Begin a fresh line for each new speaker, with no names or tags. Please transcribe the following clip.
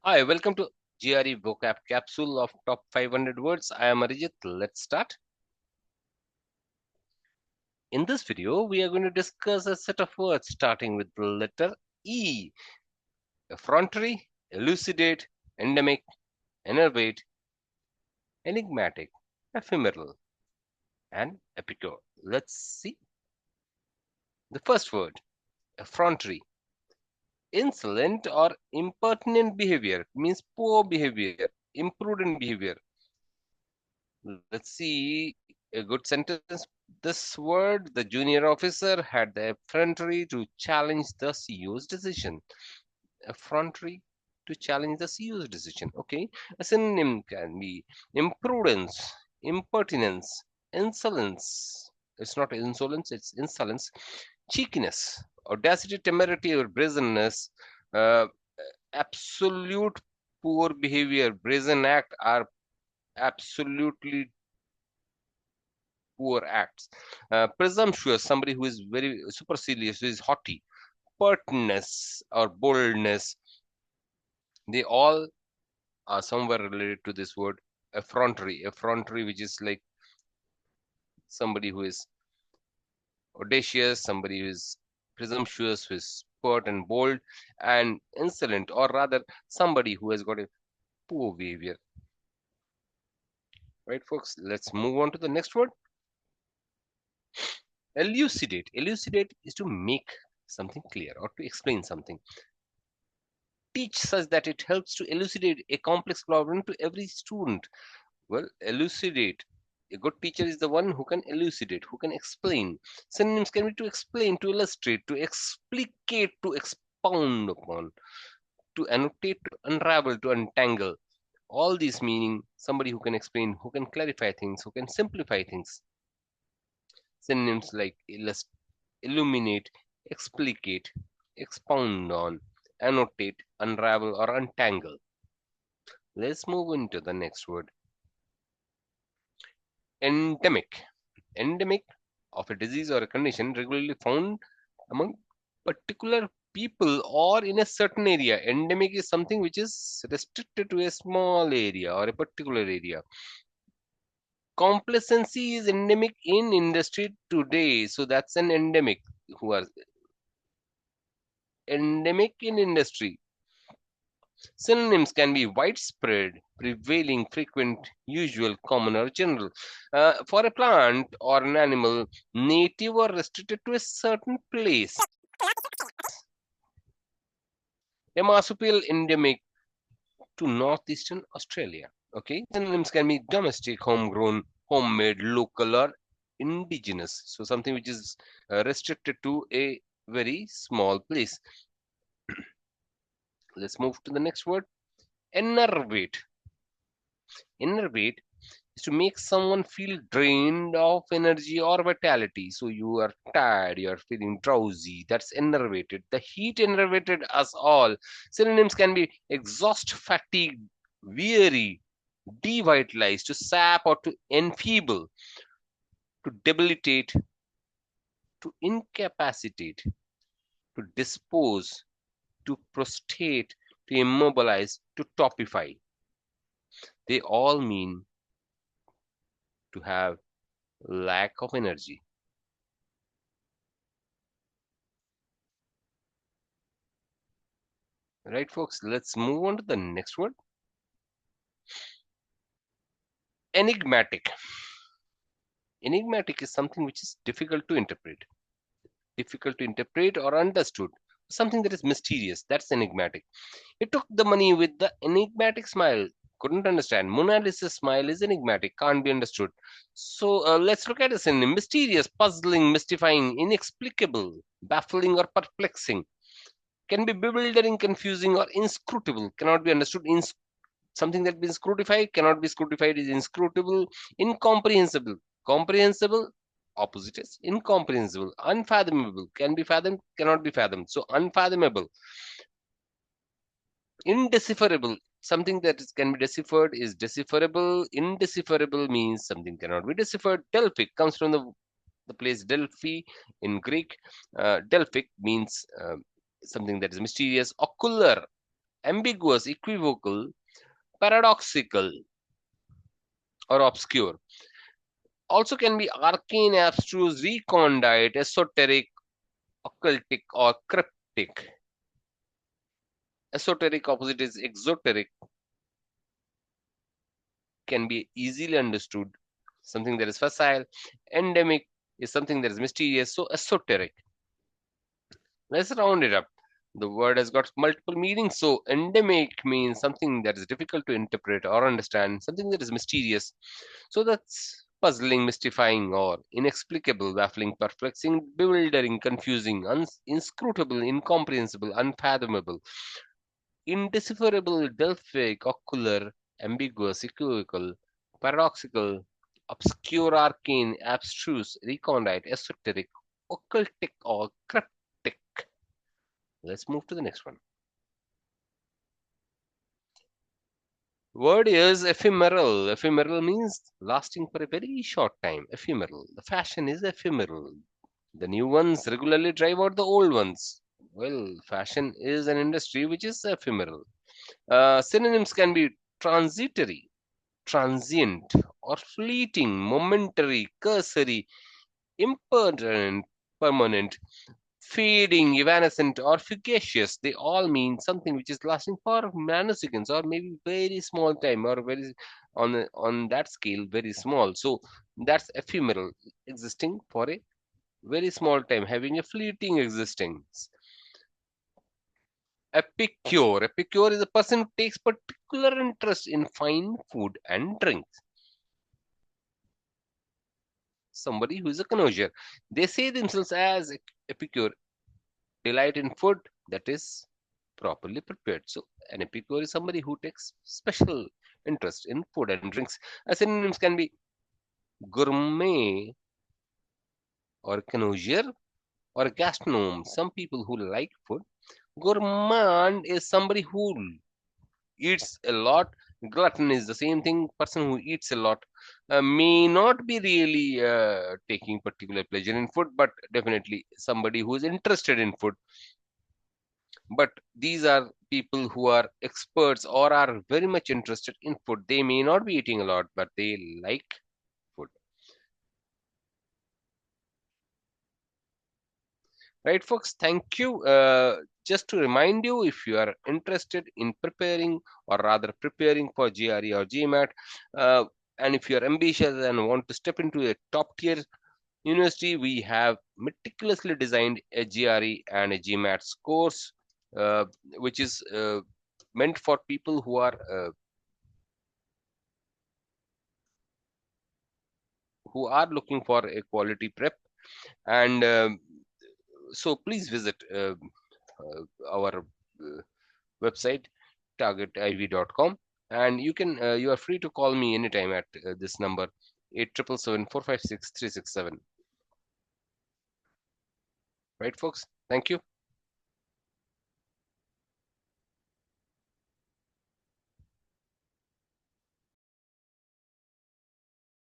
Hi, welcome to Gre Vocab Capsule of Top 500 Words. I am Arijit. Let's start. In this video, we are going to discuss a set of words starting with the letter E. Effrontery, elucidate, endemic, enervate, enigmatic, ephemeral, and epicure. Let's see. The first word, effrontery. Insolent or impertinent behavior means poor behavior, imprudent behavior. Let's see a good sentence. This word, the junior officer had the effrontery to challenge the CEO's decision. Effrontery to challenge the CEO's decision. Okay. A synonym can be imprudence, impertinence, insolence. It's not insolence, it's insolence. Cheekiness, audacity, temerity, or brazenness. Uh, Absolute poor behavior, brazen act are absolutely poor acts. Presumptuous, somebody who is very supercilious, who is haughty. Pertness or boldness, they all are somewhere related to this word effrontery. Effrontery, which is like somebody who is audacious, somebody who is presumptuous, who is pert and bold, and insolent, or rather somebody who has got a poor behavior. Right, folks? Let's move on to the next word. Elucidate. Elucidate is to make something clear or to explain something. Teach such that it helps to elucidate a complex problem to every student. Well, elucidate. A good teacher is the one who can elucidate, who can explain. Synonyms can be to explain, to illustrate, to explicate, to expound upon, to annotate, to unravel, to untangle. All these meaning somebody who can explain, who can clarify things, who can simplify things. Synonyms like illuminate, explicate, expound on, annotate, unravel, or untangle. Let's move into the next word. Endemic. Endemic of a disease or a condition regularly found among particular people or in a certain area. Endemic is something which is restricted to a small area or a particular area. Complacency is endemic in industry today. So that's an endemic who are endemic in industry. Synonyms can be widespread, prevailing, frequent, usual, common, or general. For a plant or an animal, native or restricted to a certain place. A marsupial endemic to northeastern Australia. Okay, synonyms can be domestic, homegrown, homemade, local, or indigenous. So something which is restricted to a very small place. Let's move to the next word. Enervate. Enervate is to make someone feel drained of energy or vitality. So you are tired, you are feeling drowsy. That's enervated. The heat enervated us all. Synonyms can be exhaust, fatigued, weary, devitalize, to sap or to enfeeble, to debilitate, to incapacitate, to dispose, to prostrate, to immobilize, to topify. They all mean to have lack of energy. Right, folks? Let's move on to the next word. Enigmatic. Enigmatic is something which is difficult to interpret or understood. Something that is mysterious. That's enigmatic. He took the money with the enigmatic smile. Couldn't understand. Mona Lisa's smile is enigmatic, can't be understood. So let's look at a synonym. Mysterious, puzzling, mystifying, inexplicable, baffling, or perplexing. Can be bewildering, confusing, or inscrutable. Cannot be understood. Something that been scrutified cannot be scrutified is inscrutable. Incomprehensible. Comprehensible, opposite is incomprehensible. Unfathomable, can be fathomed, cannot be fathomed. So unfathomable. Indecipherable, something that can be deciphered is decipherable. Indecipherable means something cannot be deciphered. Delphic comes from the place Delphi in Greek. Delphic means something that is mysterious. Ocular, ambiguous, equivocal, paradoxical, or obscure. Also can be arcane, abstruse, recondite, esoteric, occultic, or cryptic. Esoteric opposite is exoteric, can be easily understood, something that is facile. Endemic is something that is mysterious, so esoteric. Let's round it up. The word has got multiple meanings. So endemic means something that is difficult to interpret or understand, something that is mysterious. So that's puzzling, mystifying, or inexplicable, baffling, perplexing, bewildering, confusing, inscrutable, incomprehensible, unfathomable, indecipherable, delphic, ocular, ambiguous, equivocal, paradoxical, obscure, arcane, abstruse, recondite, esoteric, occultic, or cryptic. Let's move to the next one. Word is ephemeral. Ephemeral means lasting for a very short time. Ephemeral. The fashion is ephemeral. The new ones regularly drive out the old ones. Well, fashion is an industry which is ephemeral. Synonyms can be transitory, transient, or fleeting, momentary, cursory, impermanent, permanent, fading, evanescent, or fugacious. They all mean something which is lasting for nanoseconds or maybe very small time or very on that scale very small. So that's ephemeral, existing for a very small time, having a fleeting existence. Epicure. Epicure is a person who takes particular interest in fine food and drinks. Somebody who is a connoisseur. They say themselves as epicure, delight in food that is properly prepared. So an epicure is somebody who takes special interest in food and drinks. Synonyms can be gourmet or connoisseur or gastronome. Some people who like food. Gourmand is somebody who eats a lot. Glutton is the same thing, person who eats a lot. May not be really taking particular pleasure in food, but definitely somebody who is interested in food. But these are people who are experts or are very much interested in food. They may not be eating a lot, but they like food. Right, folks? Thank you. Just to remind you, if you are interested in preparing or rather preparing for GRE or GMAT, uh, and if you are ambitious and want to step into a top tier university, we have meticulously designed a GRE and a GMAT course, which is meant for people who are looking for a quality prep. And so please visit our website targetiv.com, and you are free to call me anytime at this number 8777 456 367. Right, folks? Thank you.